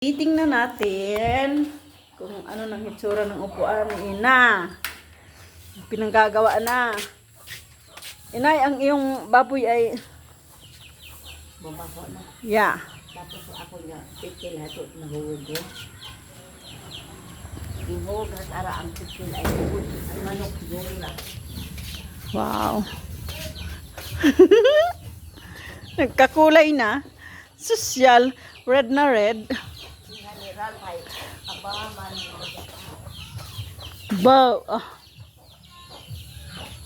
Titingnan natin kung ano nang hitsura ng upuan ni Ina. Pinanggagawa na. Inay, ang iyong baboy ay Babako na. yeah. Tapos ako nga, pikil hato na huwag ko. Ihog at ara ang pikil ay huwag. Ang manok gula. Wow. Nagkakulay na. Sosyal. Red na red. General ay abaman. Wow. Ah.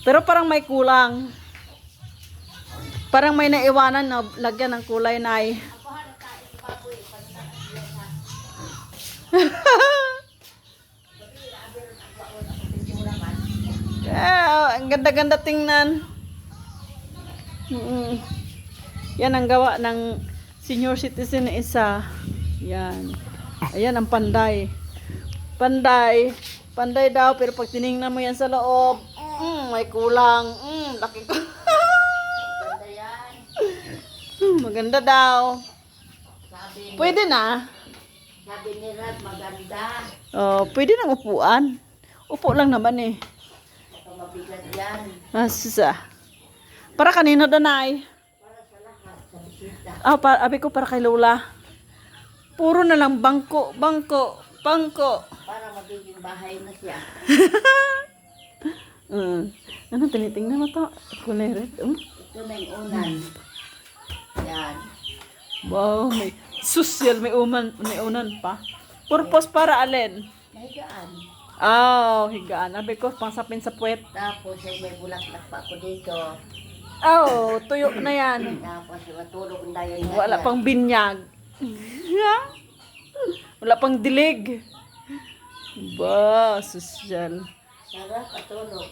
Pero parang may kulang. Parang may naiwanan na lagyan ng kulay na ay. Ang ganda-ganda tingnan. Yan ang gawa ng senior citizen na isa. Yan. Ayan ang panday. Panday. Panday daw, pero pag tinignan mo yan sa loob, may kulang. Laki ko. Ganda yan. Maganda daw. Pwede na. Sabi ni Rad, maganda. Oh, pwede nang upuan. Upo lang naman eh. Ito mabigat yan. Sisa. Para kanino danay? Para sa lahat, sa bisita. Abi ko para kay Lola. Puro na lang bangko, bangko, bangko. Para magiging bahay na siya. Ano, tinitingnan mo to? Kulay red. Ito na yung unan. Yan. Wow, may social, may unan pa. Purpose para alin? Mahigaan. Higaan. Abi ko, pangsapin sa puwet. Tapos ay may bulaklak pa ako dito. Tuyo na yan. Tapos matulog na yun. Wala pang binyag. Wala pang dilig. Ba, social. Sarap patulog.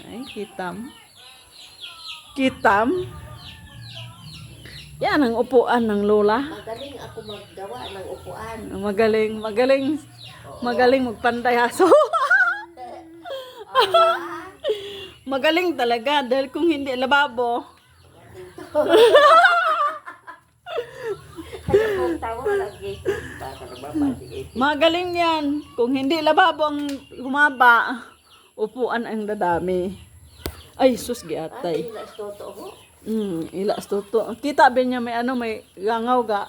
Ay, kitam. Kitam. Yan ang upuan ng Lola. Magaling ako maggawa ng upuan. Magaling magpanday aso. Magaling talaga dahil kung hindi lababo. Magaling yan. Kung hindi lababo ang humaba, upuan ang dadami. Ay, sus giatay. Ilas toto. Kita ba niya may langaw ga.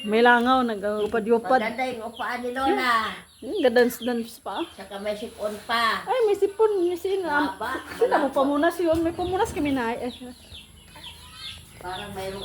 May langaw nagupad-upad. Maganda yung upuan ni Lola. Gadans-dans pa. Saka may sipon pa. Ay, may sipon. May Haba. sila mo pamunas yun. May pamunas kami na. Parang mayroong